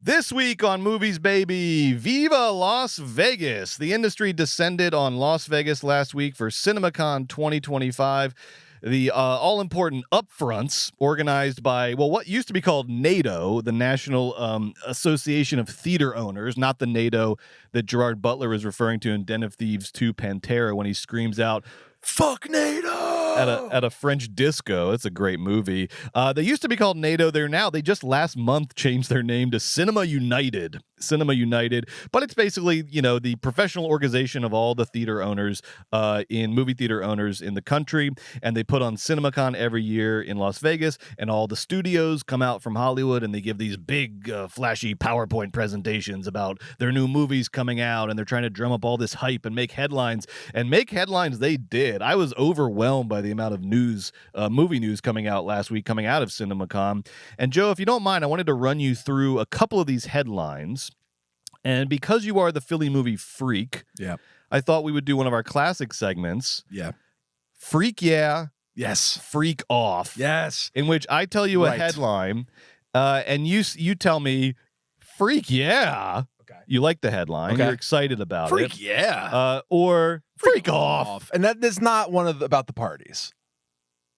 This week on Movies Baby, Viva Las Vegas. The industry descended on Las Vegas last week for CinemaCon 2025. The all-important upfronts organized by, well, what used to be called NATO, the National Association of Theater Owners, not the NATO that Gerard Butler is referring to in Den of Thieves 2 Pantera when he screams out, "Fuck NATO!" At a French disco. It's a great movie. They used to be called NATO. They just last month changed their name to Cinema United. Cinema United. But it's basically, the professional organization of all the theater owners, movie theater owners in the country. And they put on CinemaCon every year in Las Vegas. And all the studios come out from Hollywood and they give these big, flashy PowerPoint presentations about their new movies coming out. And they're trying to drum up all this hype and make headlines. And make headlines they did. I was overwhelmed by the amount of news, movie news coming out last week, coming out of CinemaCon. And Joe, if you don't mind, I wanted to run you through a couple of these headlines. And because you are the Philly movie freak, I thought we would do one of our classic segments. Freak yeah. Yes. Freak off. Yes. In which I tell you a headline, and you tell me, freak yeah. Okay. You like the headline. Okay. You're excited about it. Freak yeah. Or freak off. And that is not one of about the parties.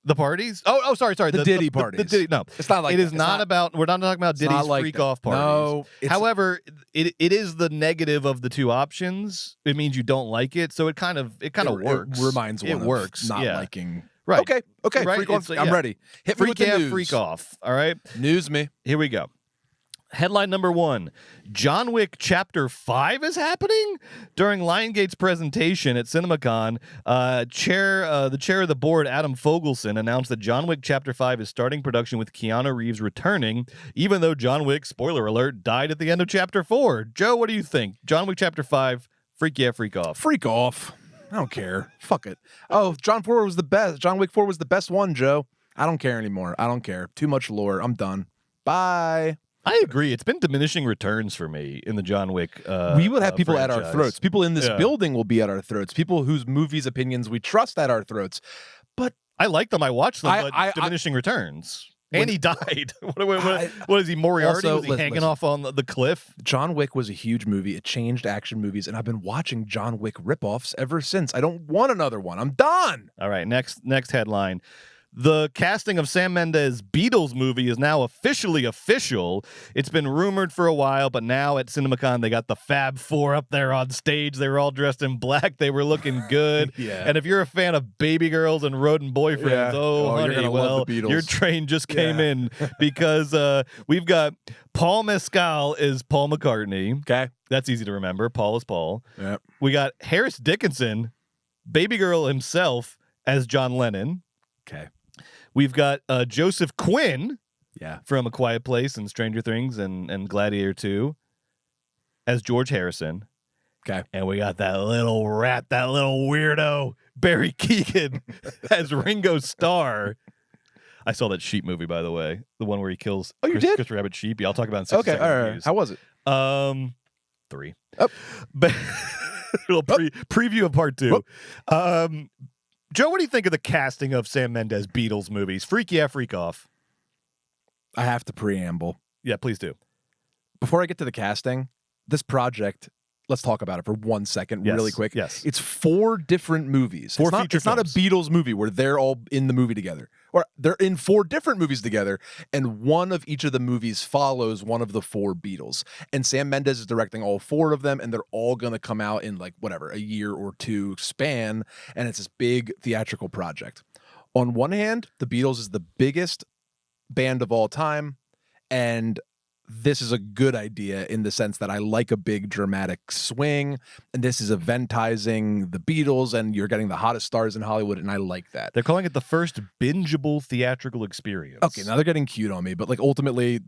The parties? Oh, sorry. The Diddy parties. The Diddy, no, it's not like it is not about. We're not talking about Diddy's like freak that. off parties. No. However, it is the negative of the two options. It means you don't like it, so it kind of works. It reminds one it works. Of not yeah. liking. Right. Okay. Right? Freak off. I'm ready. Hit me freak with the yeah, news. freak off. All right. News me. Here we go. Headline number 1, John Wick Chapter 5 is happening? During Liongate's presentation at CinemaCon, the chair of the board, Adam Fogelson, announced that John Wick Chapter 5 is starting production with Keanu Reeves returning, even though John Wick, spoiler alert, died at the end of Chapter 4. Joe, what do you think? John Wick Chapter 5, freak yeah, freak off. Freak off. I don't care. Fuck it. Oh, John 4 was the best. John Wick 4 was the best one, Joe. I don't care anymore. I don't care. Too much lore. I'm done. Bye. I agree. It's been diminishing returns for me in the John Wick we will have people franchise. at our throats. People in this building will be at our throats. People whose movies opinions we trust at our throats. But I like them. I watched them, but diminishing returns. And he died. What is he, Moriarty? Also, was he hanging off on the cliff? John Wick was a huge movie. It changed action movies, and I've been watching John Wick ripoffs ever since. I don't want another one. I'm done. All right, next headline. The casting of Sam Mendes' Beatles movie is now officially official. It's been rumored for a while, but now at CinemaCon, they got the Fab Four up there on stage. They were all dressed in black. They were looking good. And if you're a fan of Baby Girls and Rodent Boyfriends, honey, you're gonna love the Beatles. Your train just came in because we've got Paul Mescal is Paul McCartney. Okay. That's easy to remember. Paul is Paul. Yep. We got Harris Dickinson, Baby Girl himself, as John Lennon. Okay. We've got Joseph Quinn from A Quiet Place and Stranger Things and Gladiator 2 as George Harrison. Okay. And we got that little rat, that little weirdo, Barry Keoghan as Ringo Starr. I saw that Sheep movie, by the way. The one where he kills Christopher Rabbit Sheep. Yeah, I'll talk about it in 60 seconds. All right. How was it? 3. Oh. But little preview of part 2. Joe, what do you think of the casting of Sam Mendes' Beatles movies? Freak yeah, freak off. I have to preamble. Yeah, please do. Before I get to the casting, this project, let's talk about it for 1 second really quick. Yes. It's 4 different movies. It's not a Beatles movie where they're all in the movie together. Or they're in 4 different movies together, and one of each of the movies follows one of the 4 Beatles. And Sam Mendes is directing all 4 of them, and they're all going to come out in a year or 2 span, and it's this big theatrical project. On one hand, the Beatles is the biggest band of all time, and this is a good idea in the sense that I like a big dramatic swing, and this is eventizing the Beatles, and you're getting the hottest stars in Hollywood, and I like that. They're calling it the first bingeable theatrical experience. Okay, now they're getting cute on me, but ultimately,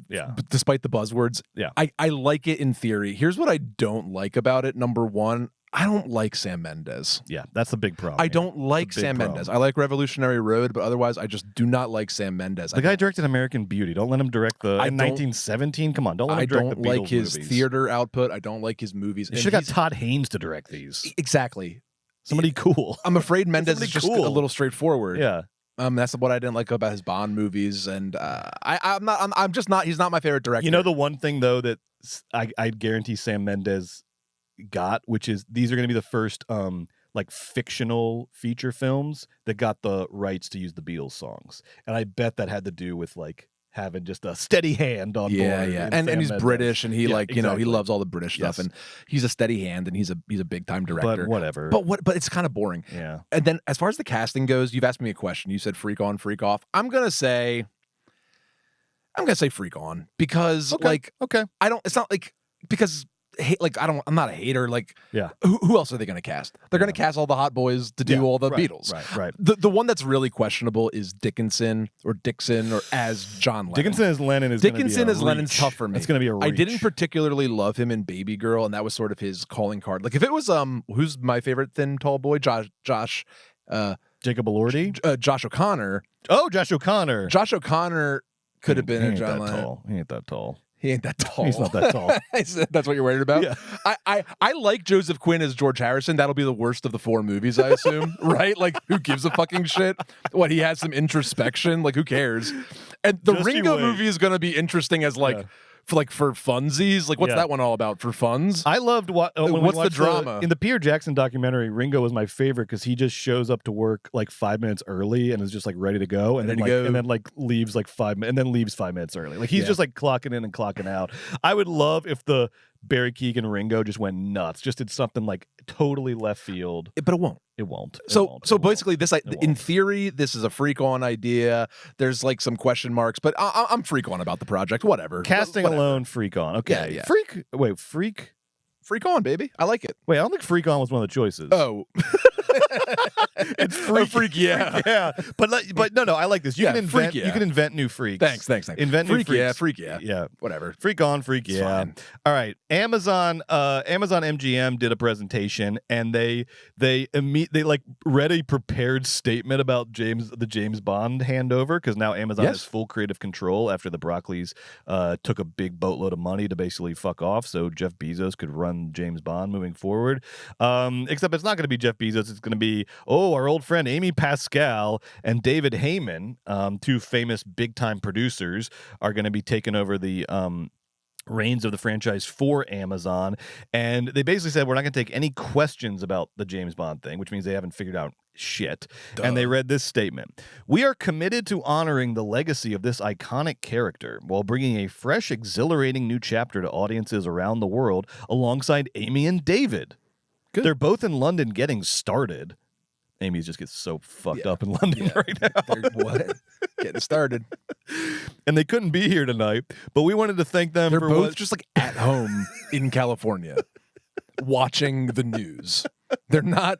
despite the buzzwords, I like it in theory. Here's what I don't like about it. Number 1, I don't like Sam Mendes. Yeah, that's the big problem. I don't like Sam Mendes. I like Revolutionary Road, but otherwise, I just do not like Sam Mendes. The guy directed American Beauty. Don't let him direct in 1917. Come on, don't let him direct the Beatles movies. I don't like his theater output. I don't like his movies. You should have got Todd Haynes to direct these. Exactly. Somebody cool. I'm afraid Mendes is just a little straightforward. Yeah. That's what I didn't like about his Bond movies, and I'm just not. He's not my favorite director. You know, the one thing though that I guarantee Sam Mendes got, which is these are going to be the first like fictional feature films that got the rights to use the Beatles songs, and I bet that had to do with like having just a steady hand on board. Yeah. And he's Mendes. British, and he exactly. he loves all the British stuff, and he's a steady hand, and he's a big time director. But whatever. But it's kind of boring. Yeah. And then as far as the casting goes, you've asked me a question. You said freak on, freak off. I'm gonna say freak on because I don't. It's not like because. I'm not a hater. Like, who else are they going to cast? They're going to cast all the hot boys to do all the Beatles. Right. The one that's really questionable is Dixon or as John Lennon. Dickinson as Lennon is Lennon's tough for me. It's going to be a reach. I didn't particularly love him in Baby Girl, and that was sort of his calling card. Like, if it was who's my favorite thin tall boy? Josh Jacob Elordi? Josh O'Connor. Oh, Josh O'Connor. Josh O'Connor could have been a John Lennon. He ain't that tall. He ain't that tall. He's not that tall. That's what you're worried about? Yeah. I like Joseph Quinn as George Harrison. That'll be the worst of the 4 movies, I assume. Right? Like, who gives a fucking shit? What, he has some introspection? Like, who cares? And the Ringo movie is going to be interesting as, like, for funsies. Like, what's that one all about? For funs? I loved what's the drama? In the Peter Jackson documentary, Ringo was my favorite because he just shows up to work like 5 minutes early and is just like ready to go, and then leaves like 5 minutes, and then leaves 5 minutes early. Like he's just like clocking in and clocking out. I would love if the Barry Keoghan Ringo just went nuts, just did something like totally left field. But it won't. It won't. So basically, in theory, this is a freak on idea. There's like some question marks, but I'm freak on about the project. Whatever. Casting alone, freak on. Okay. Yeah. Freak on, baby. I like it. Wait, I don't think freak on was one of the choices. Oh. It's freak, yeah. But no, I like this. You can invent new freaks. Thanks. Invent freak, new freaks. Freak, yeah. Whatever. Freak on, freak, it's yeah. Fine. All right. Amazon MGM did a presentation, and they like read a prepared statement about the James Bond handover, because now Amazon has full creative control after the Broccoli's took a big boatload of money to basically fuck off, so Jeff Bezos could run James Bond moving forward. Except it's not going to be Jeff Bezos. It's going to be our old friend Amy Pascal and David Heyman, 2 famous big-time producers, are going to be taking over the reins of the franchise for Amazon. And they basically said, we're not going to take any questions about the James Bond thing, which means they haven't figured out shit. Duh. And they read this statement: "We are committed to honoring the legacy of this iconic character while bringing a fresh, exhilarating new chapter to audiences around the world alongside Amy and David. Good. They're both in London getting started." Amy just gets so fucked up in London right now. What? Getting started. And they couldn't be here tonight, but we wanted to thank them. They're both just like at home in California watching the news. They're not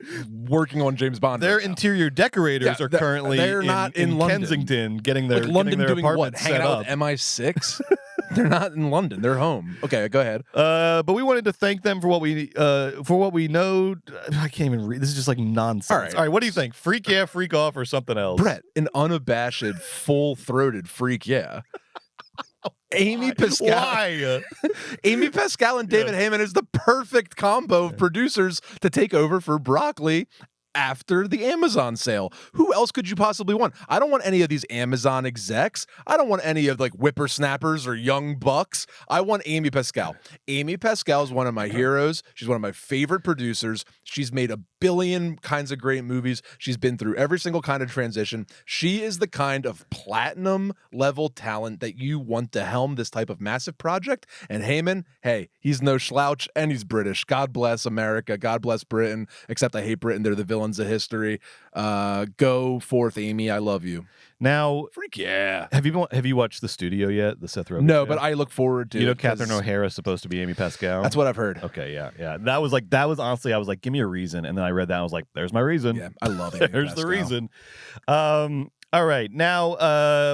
working on James Bond. Their interior decorators are currently not in Kensington getting their, like London getting their doing what? apartment Hanging set out up. with MI6? They're not in London. They're home. Okay, go ahead. But we wanted to thank them for what we know. I can't even read. This is just like nonsense. All right, what do you think? Freak yeah, freak off, or something else? Brett, an unabashed, full-throated freak yeah. Amy Pascal. Why? Amy Pascal and David Heyman is the perfect combo of producers to take over for Broccoli after the Amazon sale. Who else could you possibly want? I don't want any of these Amazon execs. I don't want any of like whippersnappers or young bucks. I want Amy Pascal. Amy Pascal is one of my heroes. She's one of my favorite producers. She's made a billion kinds of great movies. She's been through every single kind of transition. She is the kind of platinum level talent that you want to helm this type of massive project. And Heyman, hey, he's no slouch, and he's British. God bless America. God bless Britain. Except I hate Britain. They're the villains of history. Go forth, Amy. I love you. Now, freak yeah. Have you watched The Studio yet? The Seth Rogen No, show? but I look forward to. You know, Catherine O'Hara is supposed to be Amy Pascal. That's what I've heard. Okay, yeah. That was honestly, I was like, give me a reason, and then I read that, and I was like, there's my reason. Yeah, I love Amy There's Pascal. the reason. All right, now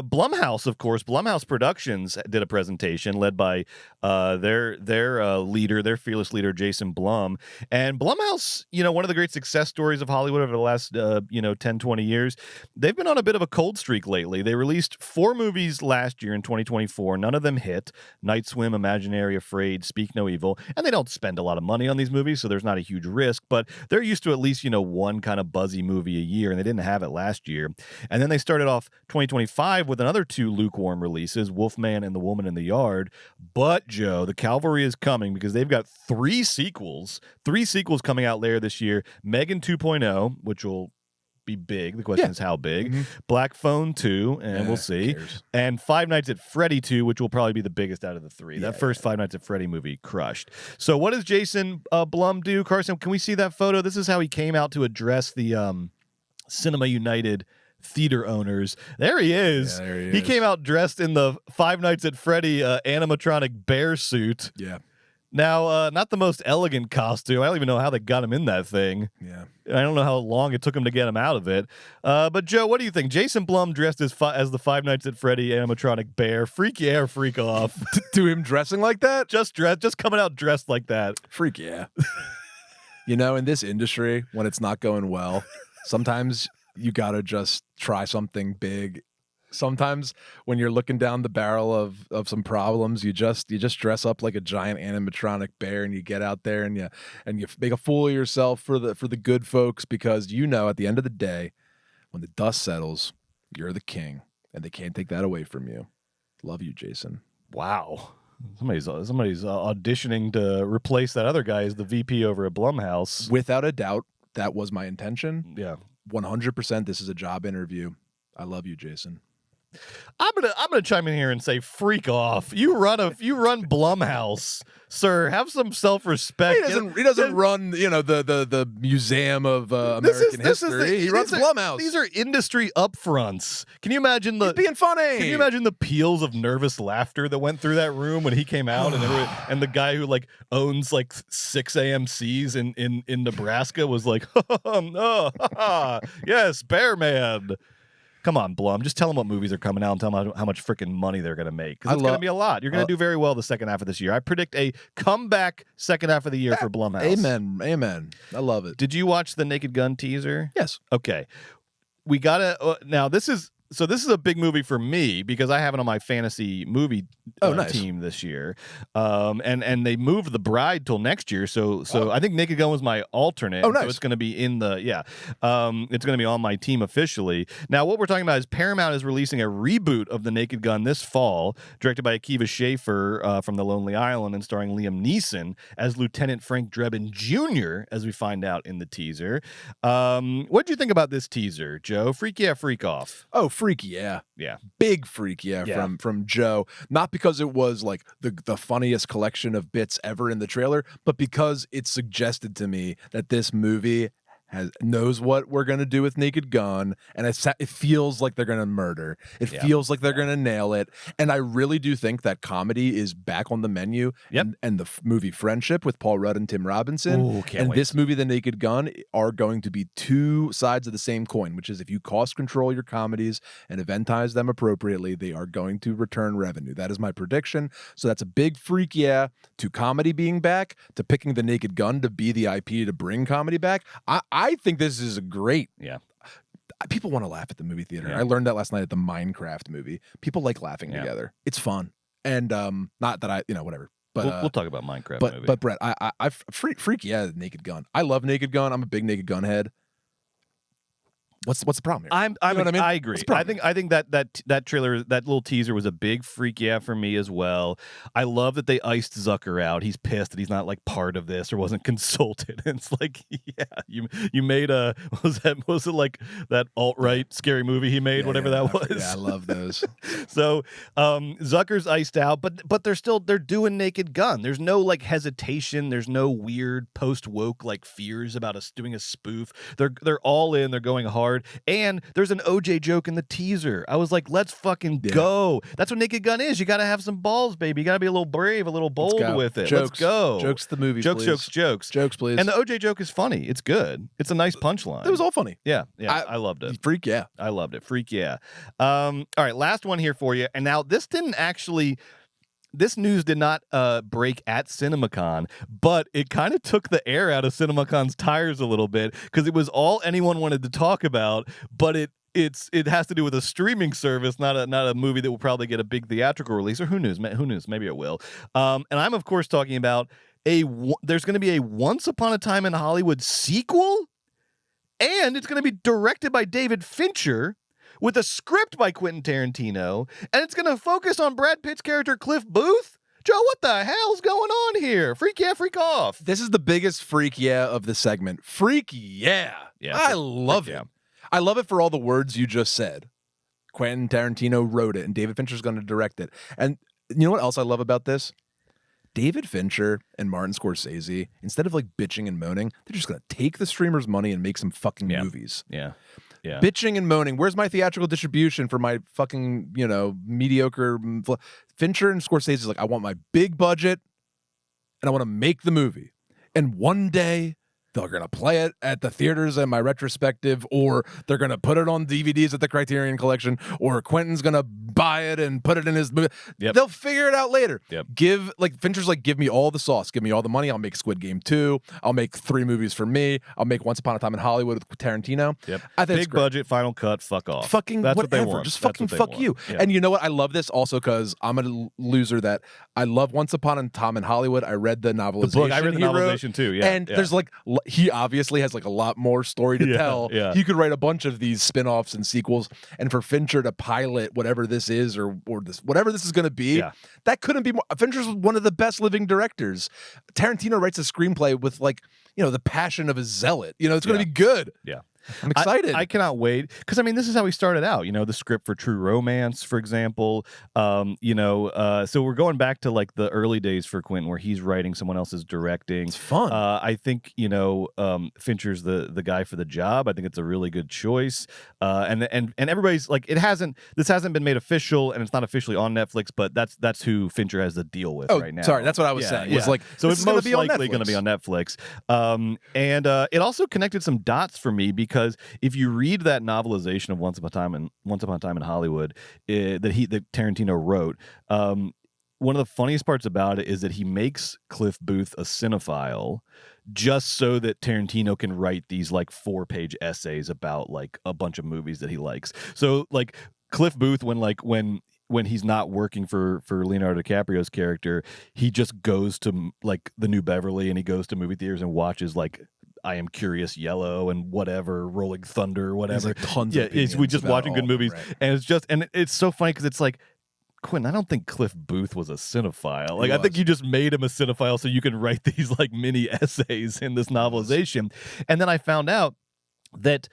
Blumhouse, of course, Blumhouse Productions did a presentation led by their leader, their fearless leader, Jason Blum. And Blumhouse, one of the great success stories of Hollywood over the last 10, 20 years. They've been on a bit of a cold streak lately. They released 4 movies last year in 2024. None of them hit. Night Swim, Imaginary, Afraid, Speak No Evil. And they don't spend a lot of money on these movies, so there's not a huge risk. But they're used to at least one kind of buzzy movie a year, and they didn't have it last year. And then they started off 2025 with another 2 lukewarm releases, Wolfman and The Woman in the Yard. But, Joe, the cavalry is coming because they've got 3 sequels. 3 sequels coming out later this year. Megan 2.0, which will be big. The question is how big. Black Phone 2, and we'll see. And Five Nights at Freddy 2, which will probably be the biggest out of the 3. That first Five Nights at Freddy movie crushed. So what does Jason Blum do? Carson, can we see that photo? This is how he came out to address the Cinema United theater owners. There he is. Yeah, there he is. He came out dressed in the Five Nights at Freddy animatronic bear suit. Yeah. Now, not the most elegant costume. I don't even know how they got him in that thing. Yeah. I don't know how long it took him to get him out of it. But, Joe, what do you think? Jason Blum dressed as the Five Nights at Freddy animatronic bear. Freak yeah or freak off? Do him dressing like that? Just coming out dressed like that. Freak yeah. You know, in this industry, when it's not going well, sometimes you got to just try something big. Sometimes when you're looking down the barrel of some problems, you just dress up like a giant animatronic bear and you get out there and you make a fool of yourself for the good folks, because you know at the end of the day, when the dust settles, you're the king and they can't take that away from you. Love you, Jason. Wow. Somebody's auditioning to replace that other guy as the VP over at Blumhouse. Without a doubt, that was my intention. Yeah. 100%. This is a job interview. I love you, Jason. I'm gonna chime in here and say, freak off. You run Blumhouse, sir. Have some self-respect. He doesn't run, the Museum of American History. He runs Blumhouse. These are industry upfronts. Can you imagine He's being funny? Can you imagine the peals of nervous laughter that went through that room when he came out, and the guy who owns 6 AMCs in Nebraska was like, yes, Bear Man. Come on, Blum. Just tell them what movies are coming out and tell them how much freaking money they're going to make. Because it's going to be a lot. You're going to do very well the second half of this year. I predict a comeback second half of the year for Blumhouse. Amen. Amen. I love it. Did you watch the Naked Gun teaser? Yes. Okay. We got to... now, this is a big movie for me because I have it on my fantasy movie team this year. And they moved The Bride till next year. So I think Naked Gun was my alternate. Oh, nice. So it's going to be it's going to be on my team officially. Now, what we're talking about is Paramount is releasing a reboot of The Naked Gun this fall, directed by Akiva Schaffer from The Lonely Island and starring Liam Neeson as Lieutenant Frank Drebin Jr., as we find out in the teaser. What did you think about this teaser, Joe? Freak yeah, freak off? Oh, freak yeah. Yeah. Big freak yeah. From Joe. Not because it was the funniest collection of bits ever in the trailer, but because it suggested to me that this movie knows what we're going to do with Naked Gun, and it feels like they're going to murder. It feels like they're going to nail it. And I really do think that comedy is back on the menu. Yep. And the movie Friendship with Paul Rudd and Tim Robinson. Ooh, can't wait. This movie, The Naked Gun, are going to be 2 sides of the same coin, which is if you cost control your comedies and eventize them appropriately, they are going to return revenue. That is my prediction. So that's a big freak yeah to comedy being back, to picking The Naked Gun to be the IP to bring comedy back. I think this is a great. Yeah. People want to laugh at the movie theater. Yeah. I learned that last night at the Minecraft movie. People like laughing together. It's fun. And not that whatever. But we'll talk about Minecraft movie. But Brett, I freak yeah, Naked Gun. I love Naked Gun. I'm a big Naked Gun head. What's the problem here? I mean? I agree. I think that trailer, that little teaser was a big freak yeah for me as well. I love that they iced Zucker out. He's pissed that he's not part of this or wasn't consulted. And it's you made was it like that alt-right scary movie he made, whatever that was. Yeah, I love those. So Zucker's iced out, but they're doing Naked Gun. There's no hesitation. There's no weird post-woke fears about us doing a spoof. They're all in. They're going hard. And there's an OJ joke in the teaser. I was like, let's fucking go. That's what Naked Gun is. You got to have some balls, baby. You got to be a little brave, a little bold with it. Jokes. Let's go. Jokes the movie, jokes, please. Jokes, please. And the OJ joke is funny. It's good. It's a nice punchline. It was all funny. Yeah. I loved it. Freak yeah. I loved it. Freak yeah. All right, last one here for you. And now this news did not break at CinemaCon, but it kind of took the air out of CinemaCon's tires a little bit because it was all anyone wanted to talk about, but it has to do with a streaming service, not a movie that will probably get a big theatrical release, or who knows, maybe it will. And I'm of course talking about there's going to be a Once Upon a Time in Hollywood sequel, and it's going to be directed by David Fincher, with a script by Quentin Tarantino, and it's going to focus on Brad Pitt's character Cliff Booth? Joe, what the hell's going on here? Freak yeah, freak off. This is the biggest freak yeah of the segment. Freak yeah. I love it. Yeah. I love it for all the words you just said. Quentin Tarantino wrote it, and David Fincher's going to direct it. And you know what else I love about this? David Fincher and Martin Scorsese, instead of like bitching and moaning, they're just going to take the streamer's money and make some fucking movies. Yeah. Yeah. Bitching and moaning. Where's my theatrical distribution for my fucking, mediocre? Fincher and Scorsese is like, I want my big budget and I want to make the movie. And one day they're going to play it at the theaters in my retrospective, or they're going to put it on DVDs at the Criterion Collection, or Quentin's going to buy it and put it in his movie. Yep. They'll figure it out later. Yep. Fincher's like, give me all the sauce. Give me all the money. I'll make Squid Game 2. I'll make 3 movies for me. I'll make Once Upon a Time in Hollywood with Tarantino. Yep. I think big budget, final cut, fuck off. Fucking That's whatever. What they want. Just That's fucking what they fuck want. you. Yeah. And you know what? I love this also because I'm a loser that I love Once Upon a Time in Hollywood. I read the novelization. The book. I read the novelization too. Yeah. And there's like, he obviously has like a lot more story to tell. Yeah. He could write a bunch of these spin-offs and sequels. And for Fincher to pilot whatever this is or this whatever this is going to be, that couldn't be more. Fincher's one of the best living directors. Tarantino writes a screenplay with like, the passion of a zealot. It's going to be good. Yeah. I'm excited. I cannot wait because this is how we started out. The script for True Romance, for example. So we're going back to like the early days for Quentin, where he's writing, someone else is directing. It's fun. I think Fincher's the guy for the job. I think it's a really good choice. And everybody's like, this hasn't been made official, and it's not officially on Netflix, but that's who Fincher has the deal with right now. Sorry, that's what I was saying. Was like, so it's most likely going to be on Netflix. And it also connected some dots for me because if you read that novelization of Once Upon a Time in Hollywood that Tarantino wrote, one of the funniest parts about it is that he makes Cliff Booth a cinephile just so that Tarantino can write these like 4-page essays about like a bunch of movies that he likes. So like Cliff Booth, when he's not working for Leonardo DiCaprio's character, he just goes to like the New Beverly and he goes to movie theaters and watches like I Am Curious Yellow and whatever, Rolling Thunder, whatever. Like tons of we just watching good movies, right. and it's so funny because it's like, Quentin, I don't think Cliff Booth was a cinephile. Like I think you just made him a cinephile so you can write these like mini essays in this novelization. And then I found out that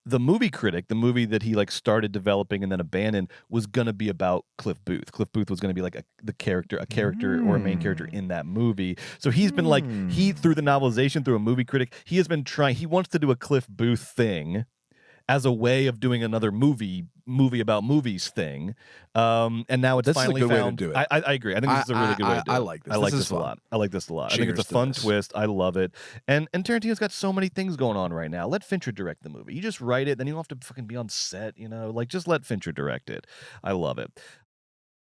the movie critic, the movie that he like started developing and then abandoned, was gonna be about Cliff Booth. Cliff Booth was gonna be like a character or a main character in that movie. So he's been like, through the novelization, through a movie critic, he has been trying. He wants to do a Cliff Booth thing as a way of doing another movie about movies thing. And now it's finally found. Way to do it. I agree. I think this is a really good way to do it. I like this. I like this this a lot. I like this a lot. Cheers I think it's a fun twist. I love it. And Tarantino's got so many things going on right now. Let Fincher direct the movie. You just write it, then you don't have to fucking be on set, like just let Fincher direct it. I love it.